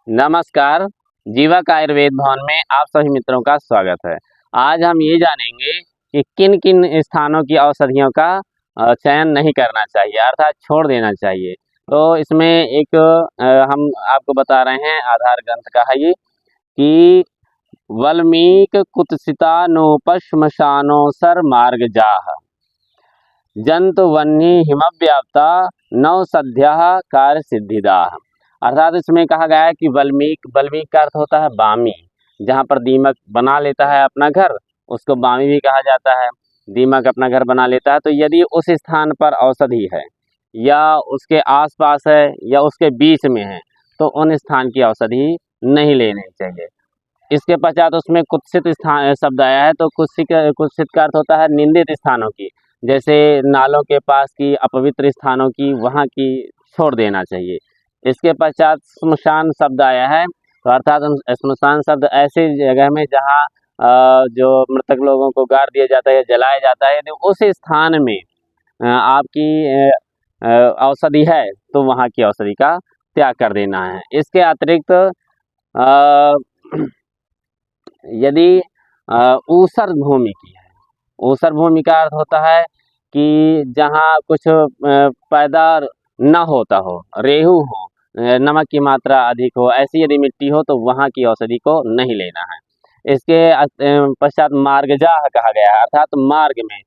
नमस्कार। जीवक आयुर्वेद भवन में आप सभी मित्रों का स्वागत है। आज हम ये जानेंगे कि किन किन स्थानों की औषधियों का चयन नहीं करना चाहिए, अर्थात छोड़ देना चाहिए। तो इसमें एक हम आपको बता रहे हैं, आधार ग्रंथ का है ये कि वल्मीक कुत्सिता नोपश्मशानो सर मार्ग जाह जंतु वन्नी हिमव्याप्ता नौ सद्य कार्य सिद्धिदाह। अर्थात इसमें कहा गया है कि वल्मीक का अर्थ होता है बामी, जहाँ पर दीमक बना लेता है अपना घर, उसको बामी भी कहा जाता है। दीमक अपना घर बना लेता है, तो यदि उस स्थान पर औषधि है या उसके आसपास है या उसके बीच में है, तो उन स्थान की औषधि नहीं लेनी चाहिए। इसके पश्चात उसमें कुत्सित स्थान शब्द आया है, तो कुत्सित का अर्थ होता है निंदित स्थानों की, जैसे नालों के पास की, अपवित्र स्थानों की, वहाँ की छोड़ देना चाहिए। इसके पश्चात श्मशान शब्द आया है, तो अर्थात श्मशान शब्द ऐसी जगह में जहाँ जो मृतक लोगों को गाड़ दिया जाता है या जलाया जाता है, यदि उस स्थान में आपकी औषधि है तो वहाँ की औषधि का त्याग कर देना है। इसके अतिरिक्त यदि ऊसर भूमि की है, ऊसर भूमि का अर्थ होता है कि जहाँ कुछ पैदार न होता हो, रेहू हो, नमक की मात्रा अधिक हो, ऐसी यदि मिट्टी हो तो वहाँ की औषधि को नहीं लेना है। इसके पश्चात मार्गजाह कहा गया है, अर्थात मार्ग में,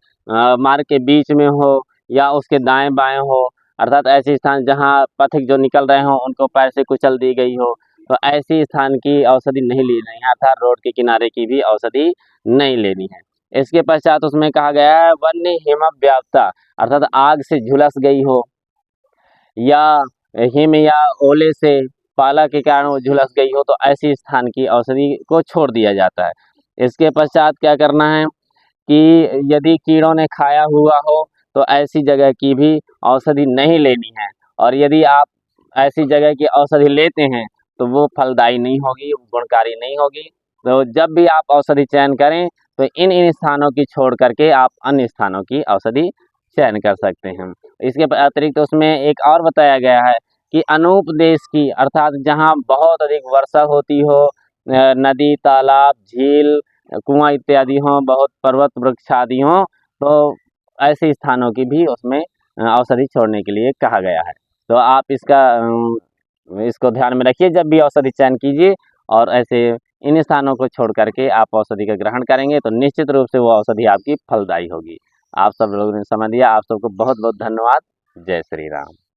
मार्ग के बीच में हो या उसके दाएं बाएं हो, अर्थात ऐसे स्थान जहाँ पथिक जो निकल रहे हो उनको पैर से कुचल दी गई हो, तो ऐसी स्थान की औषधि नहीं लेनी है, अर्थात रोड के किनारे की भी औषधि नहीं लेनी है। इसके पश्चात उसमें कहा गया है वन्य हिमव्याप्ता, अर्थात आग से झुलस गई हो या हिम या ओले से, पाला के कारण वो झुलस गई हो, तो ऐसी स्थान की औषधि को छोड़ दिया जाता है। इसके पश्चात क्या करना है कि यदि कीड़ों ने खाया हुआ हो तो ऐसी जगह की भी औषधि नहीं लेनी है, और यदि आप ऐसी जगह की औषधि लेते हैं तो वो फलदायी नहीं होगी, गुणकारी नहीं होगी। तो जब भी आप औषधि चयन करें तो इन स्थानों की छोड़ करके आप अन्य स्थानों की औषधि चयन कर सकते हैं। इसके अतिरिक्त उसमें एक और बताया गया है कि अनुपदेश की, अर्थात जहाँ बहुत अधिक वर्षा होती हो, नदी, तालाब, झील, कुआं इत्यादि हों, बहुत पर्वत वृक्ष आदि हों, तो ऐसे स्थानों की भी उसमें औषधि छोड़ने के लिए कहा गया है। तो आप इसको ध्यान में रखिए जब भी औषधि चयन कीजिए, और ऐसे इन स्थानों को छोड़ करके आप औषधि का ग्रहण करेंगे तो निश्चित रूप से वो औषधि आपकी फलदायी होगी। आप सब लोगों ने समझ लिया। आप सबको बहुत बहुत धन्यवाद। जय श्री राम।